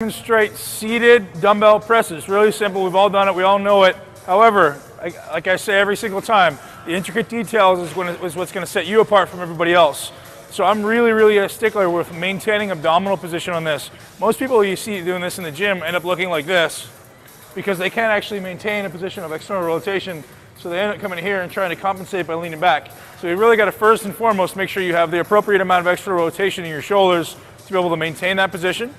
Demonstrate seated dumbbell presses. Really simple. We've all done it. We all know it. However, like I say every single time, the intricate details is what's going to set you apart from everybody else. So I'm really a stickler with maintaining abdominal position on this. Most people you see doing this in the gym end up looking like this because they can't actually maintain a position of external rotation. So they end up coming here and trying to compensate by leaning back. So you really got to first and foremost make sure you have the appropriate amount of external rotation in your shoulders to be able to maintain that position.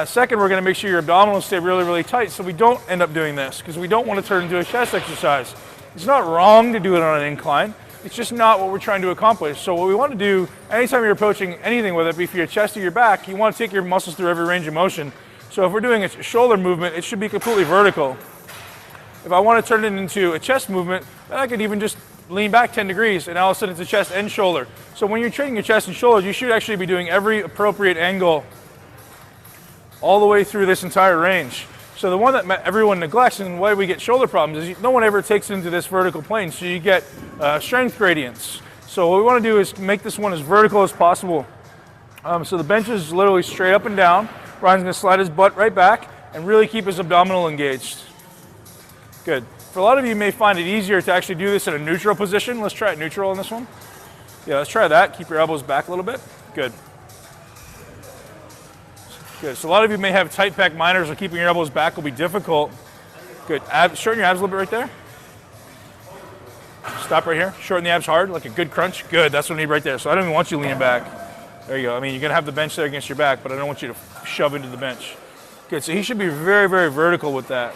Second, we're going to make sure your abdominals stay really tight so we don't end up doing this because we don't want to turn into a chest exercise. It's not wrong to do it on an incline. It's just not what we're trying to accomplish. So what we want to do, anytime you're approaching anything, whether it be for your chest or your back, you want to take your muscles through every range of motion. So if we're doing a shoulder movement, it should be completely vertical. If I want to turn it into a chest movement, then I could even just lean back 10 degrees and all of a sudden it's a chest and shoulder. So when you're training your chest and shoulders, you should actually be doing every appropriate angle all the way through this entire range. So the one that everyone neglects and why we get shoulder problems is no one ever takes it into this vertical plane, so you get strength gradients. So what we want to do is make this one as vertical as possible. So the bench is literally straight up and down. Ryan's going to slide his butt right back and really keep his abdominal engaged. Good. For a lot of you, you may find it easier to actually do this in a neutral position. Let's try it neutral on this one. Yeah, let's try that. Keep your elbows back a little bit. Good. Good. So a lot of you may have tight pec minors, or keeping your elbows back will be difficult. Good. Shorten your abs a little bit right there. Stop right here. Shorten the abs hard, like a good crunch. Good. That's what I need right there. So I don't even want you leaning back. There you go. I mean, you're going to have the bench there against your back, but I don't want you to shove into the bench. Good. So he should be very vertical with that.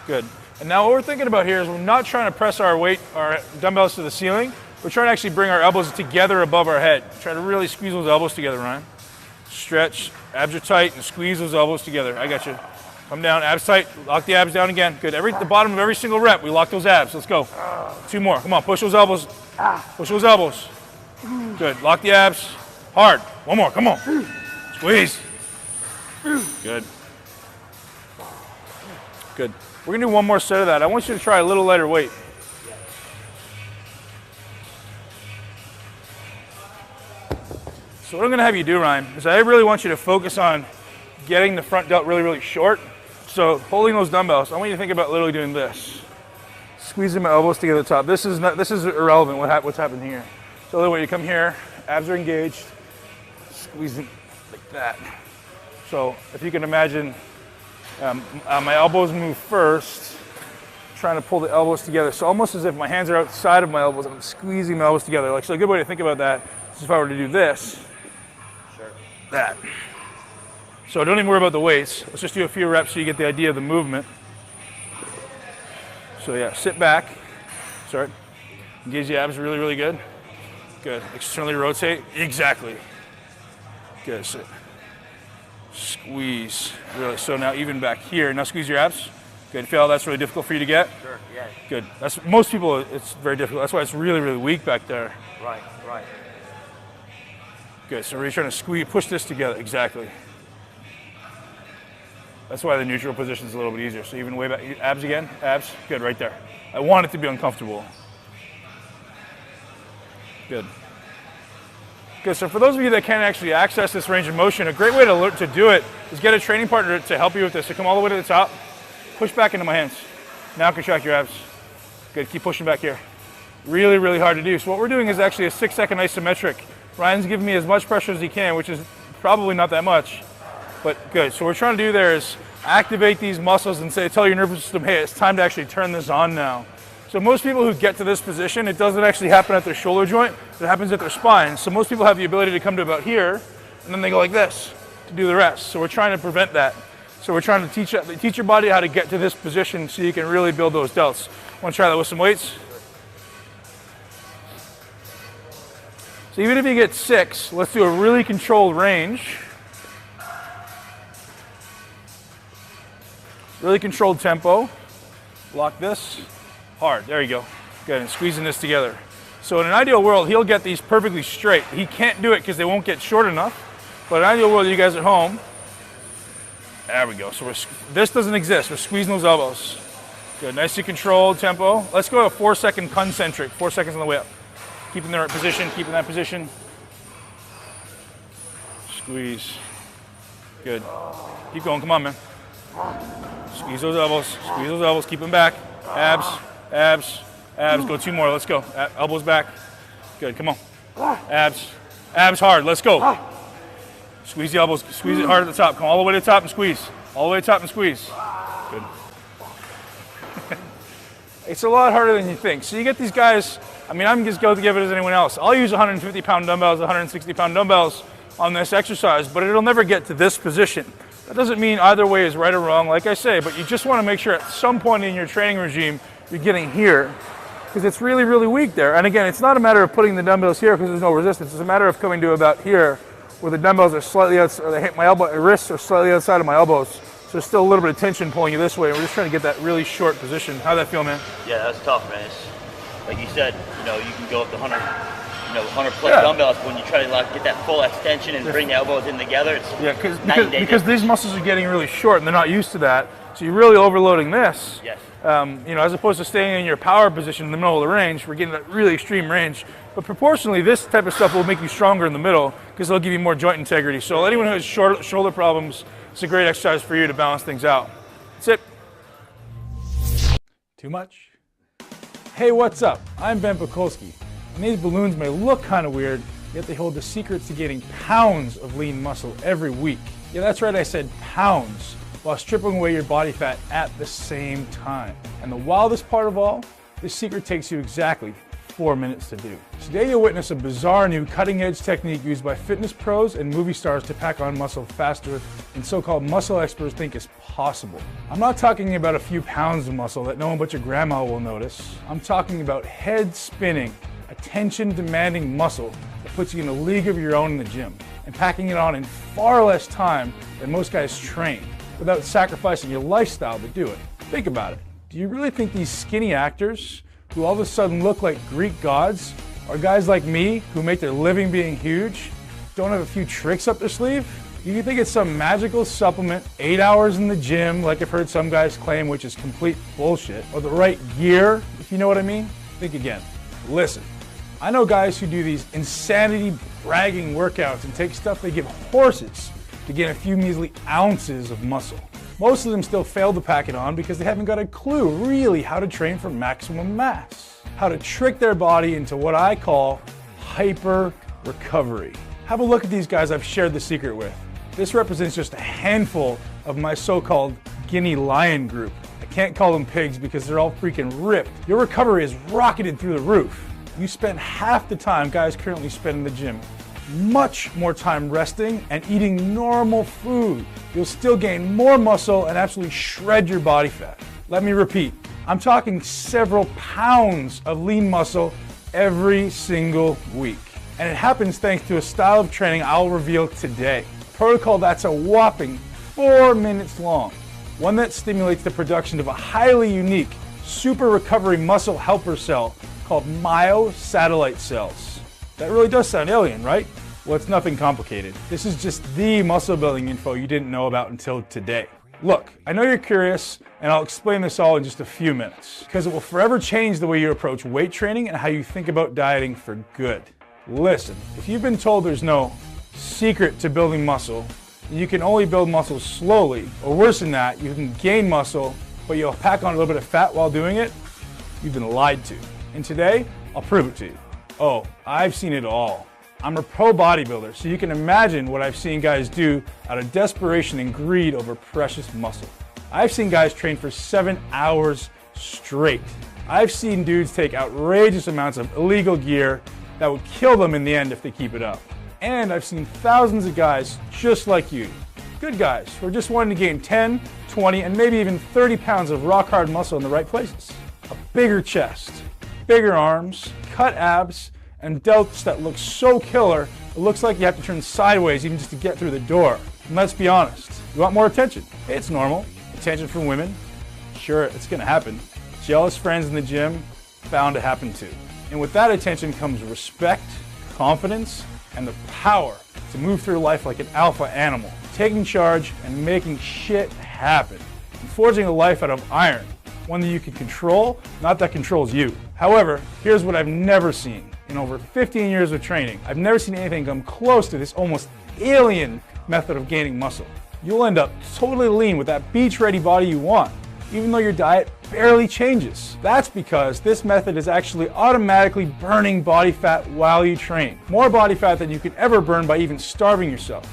Good. And now what we're thinking about here is we're not trying to press our dumbbells to the ceiling. We're trying to actually bring our elbows together above our head. Try to really squeeze those elbows together, Ryan. Stretch, abs are tight, and squeeze those elbows together. I got you. Come down, abs tight, lock the abs down again. Good, the bottom of every single rep, we lock those abs. Let's go. 2 more, come on, push those elbows. Push those elbows. Good, lock the abs, hard. 1 more, come on. Squeeze. Good. Good. We're gonna do 1 more set of that. I want you to try a little lighter weight. So what I'm going to have you do, Ryan, is I really want you to focus on getting the front delt really short. So holding those dumbbells, I want you to think about literally doing this. Squeezing my elbows together at the top. This is irrelevant what's happening here. So the way you come here, abs are engaged, squeezing like that. So if you can imagine, my elbows move first, trying to pull the elbows together. So almost as if my hands are outside of my elbows, I'm squeezing my elbows together. Like, so a good way to think about that is if I were to do this. That. So don't even worry about the weights. Let's just do a few reps so you get the idea of the movement. So yeah, sit back. Sorry. Engage the abs really good. Good. Externally rotate. Exactly. Good. Sit. Squeeze. Really. So now even back here. Now squeeze your abs. Good. Feel that's really difficult for you to get? Sure. Yeah. Good. That's most people. It's very difficult. That's why it's really weak back there. Right. Good, so we're trying to push this together, exactly. That's why the neutral position is a little bit easier. So even way back, abs again, abs, good, right there. I want it to be uncomfortable. Good. Good, so for those of you that can't actually access this range of motion, a great way to do it is get a training partner to help you with this. So come all the way to the top, push back into my hands. Now contract your abs. Good, keep pushing back here. Really hard to do. So what we're doing is actually a 6-second isometric. Ryan's giving me as much pressure as he can, which is probably not that much, but good. So what we're trying to do there is activate these muscles and tell your nervous system, hey, it's time to actually turn this on now. So most people who get to this position, it doesn't actually happen at their shoulder joint, it happens at their spine. So most people have the ability to come to about here, and then they go like this to do the rest. So we're trying to prevent that. So we're trying to teach your body how to get to this position so you can really build those delts. Want to try that with some weights? So even if you get 6, let's do a really controlled range. Really controlled tempo. Lock this. Hard. There you go. Good. And squeezing this together. So in an ideal world, he'll get these perfectly straight. He can't do it because they won't get short enough. But in an ideal world, you guys at home. There we go. So this doesn't exist. We're squeezing those elbows. Good. Nicely controlled tempo. Let's go to 4-second concentric. 4 seconds on the way up. Keeping the right position, keeping that position. Squeeze. Good. Keep going, come on, man. Squeeze those elbows, keep them back. Abs, abs, abs, go 2 more, let's go. Elbows back. Good, come on. Abs, abs hard, let's go. Squeeze the elbows, squeeze it hard at the top. Come all the way to the top and squeeze. All the way to the top and squeeze. Good. It's a lot harder than you think. So you get these guys, I mean, I'm just going to give it as anyone else. I'll use 150-pound dumbbells, 160-pound dumbbells on this exercise, but it'll never get to this position. That doesn't mean either way is right or wrong, like I say, but you just want to make sure at some point in your training regime, you're getting here, because it's really, really weak there. And again, it's not a matter of putting the dumbbells here because there's no resistance. It's a matter of coming to about here, where the dumbbells are slightly outside, or they hit my wrists are slightly outside of my elbows. So there's still a little bit of tension pulling you this way. We're just trying to get that really short position. How'd that feel, man? Yeah, that's tough, man. It's, like you said, you know, you can go up to 100 plus dumbbells, but when you try to get that full extension and bring the elbows in together, it's because these muscles are getting really short and they're not used to that. So you're really overloading this. Yes. You know, as opposed to staying in your power position in the middle of the range, we're getting that really extreme range. But proportionally, this type of stuff will make you stronger in the middle because it'll give you more joint integrity. So anyone who has shoulder problems, it's a great exercise for you to balance things out. That's it. Too much? Hey, what's up? I'm Pakulski. And these balloons may look kind of weird, yet they hold the secrets to gaining pounds of lean muscle every week. Yeah, that's right, I said pounds, while stripping away your body fat at the same time. And the wildest part of all, this secret takes you exactly 4 minutes to do. Today you'll witness a bizarre new cutting-edge technique used by fitness pros and movie stars to pack on muscle faster than so-called muscle experts think is possible. I'm not talking about a few pounds of muscle that no one but your grandma will notice. I'm talking about head-spinning, attention-demanding muscle that puts you in a league of your own in the gym and packing it on in far less time than most guys train without sacrificing your lifestyle to do it. Think about it. Do you really think these skinny actors who all of a sudden look like Greek gods are guys like me who make their living being huge, don't have a few tricks up their sleeve? Do you think it's some magical supplement, 8 hours in the gym, like I've heard some guys claim, which is complete bullshit, or the right gear, if you know what I mean? Think again. Listen, I know guys who do these insanity bragging workouts and take stuff they give horses to gain a few measly ounces of muscle. Most of them still fail to pack it on because they haven't got a clue really how to train for maximum mass. How to trick their body into what I call hyper recovery. Have a look at these guys I've shared the secret with. This represents just a handful of my so-called guinea lion group. I can't call them pigs because they're all freaking ripped. Your recovery is rocketed through the roof. You spend half the time guys currently spend in the gym. Much more time resting and eating normal food. You'll still gain more muscle and absolutely shred your body fat. Let me repeat, I'm talking several pounds of lean muscle every single week. And it happens thanks to a style of training I'll reveal today. A protocol that's a whopping 4 minutes long. One that stimulates the production of a highly unique super recovery muscle helper cell called myosatellite cells. That really does sound alien, right? Well, it's nothing complicated. This is just the muscle building info you didn't know about until today. Look, I know you're curious, and I'll explain this all in just a few minutes, because it will forever change the way you approach weight training and how you think about dieting for good. Listen, if you've been told there's no secret to building muscle, you can only build muscle slowly, or worse than that, you can gain muscle, but you'll pack on a little bit of fat while doing it, you've been lied to. And today, I'll prove it to you. Oh, I've seen it all. I'm a pro bodybuilder, so you can imagine what I've seen guys do out of desperation and greed over precious muscle. I've seen guys train for 7 hours straight. I've seen dudes take outrageous amounts of illegal gear that would kill them in the end if they keep it up. And I've seen thousands of guys just like you, good guys who are just wanting to gain 10, 20, and maybe even 30 pounds of rock hard muscle in the right places. A bigger chest, bigger arms, cut abs, and delts that look so killer, it looks like you have to turn sideways even just to get through the door. And let's be honest, you want more attention? It's normal. Attention from women? Sure, it's gonna happen. Jealous friends in the gym? Bound to happen too. And with that attention comes respect, confidence, and the power to move through life like an alpha animal, taking charge and making shit happen, and forging a life out of iron, one that you can control, not that controls you. However, here's what I've never seen. In over 15 years of training, I've never seen anything come close to this almost alien method of gaining muscle. You'll end up totally lean with that beach-ready body you want, even though your diet barely changes. That's because this method is actually automatically burning body fat while you train. More body fat than you could ever burn by even starving yourself.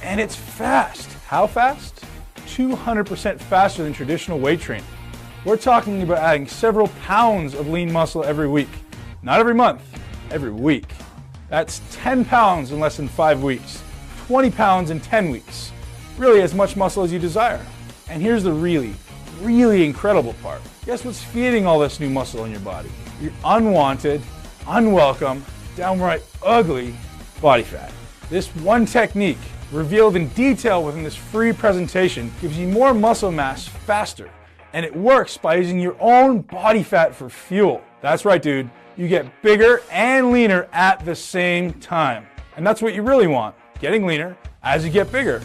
And it's fast. How fast? 200% faster than traditional weight training. We're talking about adding several pounds of lean muscle every week. Not every month, every week. That's 10 pounds in less than 5 weeks, 20 pounds in 10 weeks. Really as much muscle as you desire. And here's the really incredible part. Guess what's feeding all this new muscle in your body? Your unwanted, unwelcome, downright ugly body fat. This one technique, revealed in detail within this free presentation, gives you more muscle mass faster. And it works by using your own body fat for fuel. That's right, dude. You get bigger and leaner at the same time. And that's what you really want, getting leaner as you get bigger.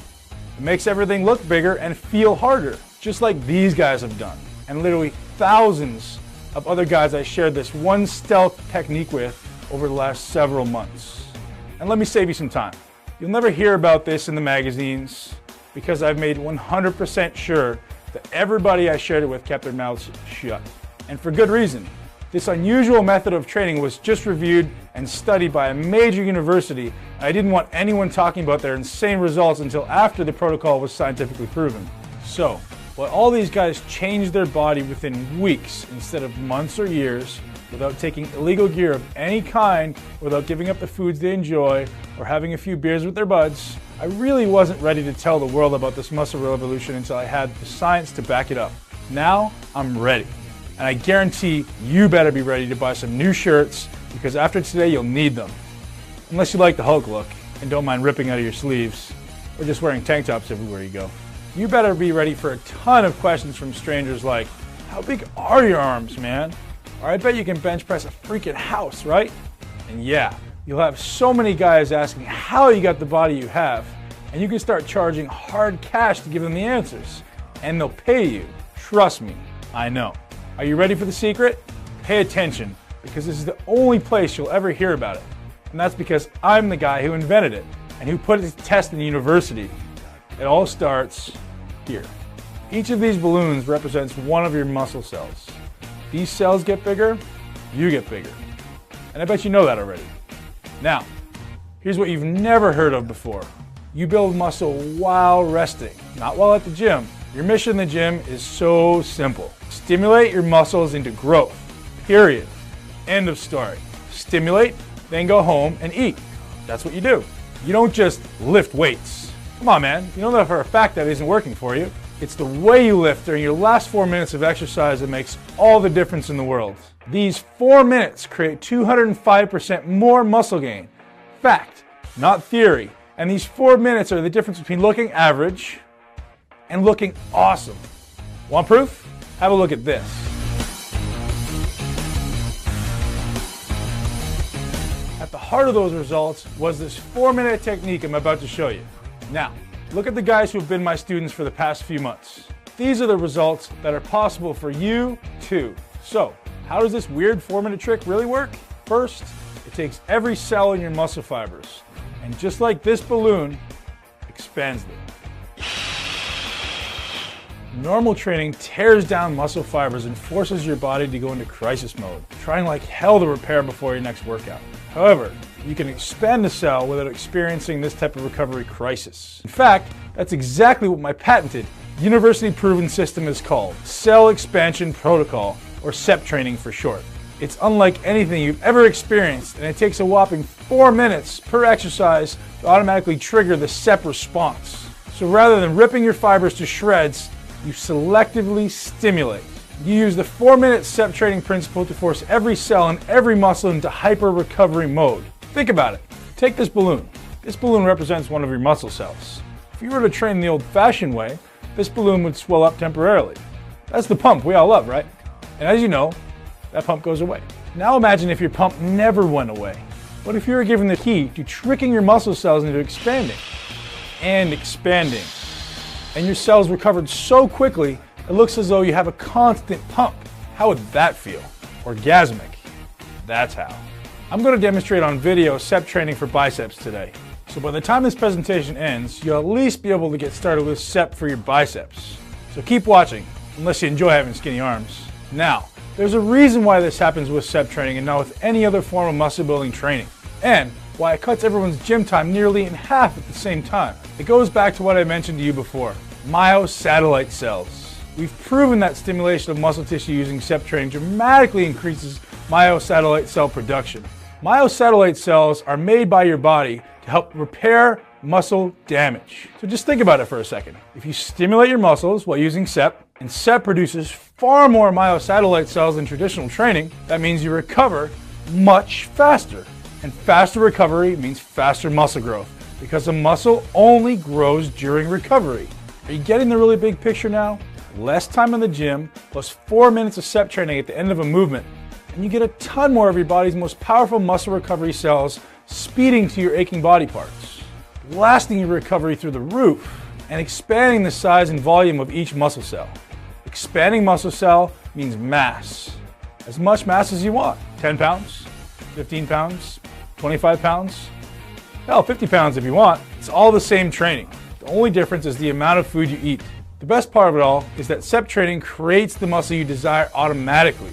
It makes everything look bigger and feel harder, just like these guys have done. And literally thousands of other guys I shared this one stealth technique with over the last several months. And let me save you some time. You'll never hear about this in the magazines because I've made 100% sure that everybody I shared it with kept their mouths shut. And for good reason. This unusual method of training was just reviewed and studied by a major university, and I didn't want anyone talking about their insane results until after the protocol was scientifically proven. So, while all these guys changed their body within weeks instead of months or years, without taking illegal gear of any kind, without giving up the foods they enjoy, or having a few beers with their buds, I really wasn't ready to tell the world about this muscle revolution until I had the science to back it up. Now, I'm ready. And I guarantee you better be ready to buy some new shirts because after today you'll need them. Unless you like the Hulk look and don't mind ripping out of your sleeves or just wearing tank tops everywhere you go. You better be ready for a ton of questions from strangers like, how big are your arms, man? Or I bet you can bench press a freaking house, right? And yeah, you'll have so many guys asking how you got the body you have, and you can start charging hard cash to give them the answers. And they'll pay you. Trust me, I know. Are you ready for the secret? Pay attention, because this is the only place you'll ever hear about it. And that's because I'm the guy who invented it and who put it to test in university. It all starts here. Each of these balloons represents one of your muscle cells. These cells get bigger, you get bigger. And I bet you know that already. Now, here's what you've never heard of before. You build muscle while resting, not while at the gym. Your mission in the gym is so simple. Stimulate your muscles into growth, period. End of story. Stimulate, then go home and eat. That's what you do. You don't just lift weights. Come on, man. You know that for a fact that isn't working for you. It's the way you lift during your last 4 minutes of exercise that makes all the difference in the world. These 4 minutes create 205% more muscle gain. Fact, not theory. And these 4 minutes are the difference between looking average and looking awesome. Want proof? Have a look at this. At the heart of those results was this 4-minute technique I'm about to show you. Now, look at the guys who have been my students for the past few months. These are the results that are possible for you too. So, how does this weird 4-minute trick really work? First, it takes every cell in your muscle fibers, and just like this balloon, expands them. Normal training tears down muscle fibers and forces your body to go into crisis mode, trying like hell to repair before your next workout. However, you can expand the cell without experiencing this type of recovery crisis. In fact, that's exactly what my patented, university-proven system is called, Cell Expansion Protocol, or CEP training for short. It's unlike anything you've ever experienced, and it takes a whopping 4 minutes per exercise to automatically trigger the CEP response. So rather than ripping your fibers to shreds, you selectively stimulate. You use the 4-minute CEP training principle to force every cell and every muscle into hyper-recovery mode. Think about it. Take this balloon. This balloon represents one of your muscle cells. If you were to train the old-fashioned way, this balloon would swell up temporarily. That's the pump we all love, right? And as you know, that pump goes away. Now imagine if your pump never went away. What if you were given the key to tricking your muscle cells into expanding and expanding? And your cells recovered so quickly, it looks as though you have a constant pump. How would that feel? Orgasmic. That's how. I'm going to demonstrate on video CEP training for biceps today. So by the time this presentation ends, you'll at least be able to get started with SEP for your biceps. So keep watching, unless you enjoy having skinny arms. Now, there's a reason why this happens with SEP training and not with any other form of muscle building training, and why it cuts everyone's gym time nearly in half at the same time. It goes back to what I mentioned to you before, myosatellite cells. We've proven that stimulation of muscle tissue using SEP training dramatically increases myosatellite cell production. Myosatellite cells are made by your body to help repair muscle damage. So just think about it for a second. If you stimulate your muscles while using SEP, and SEP produces far more myosatellite cells than traditional training, that means you recover much faster. And faster recovery means faster muscle growth, because a muscle only grows during recovery. Are you getting the really big picture now? Less time in the gym, plus 4 minutes of SEP training at the end of a movement, and you get a ton more of your body's most powerful muscle recovery cells speeding to your aching body parts, lasting your recovery through the roof, and expanding the size and volume of each muscle cell. Expanding muscle cell means mass. As much mass as you want. 10 pounds, 15 pounds, 25 pounds, hell, 50 pounds if you want. It's all the same training. The only difference is the amount of food you eat. The best part of it all is that SEP training creates the muscle you desire automatically.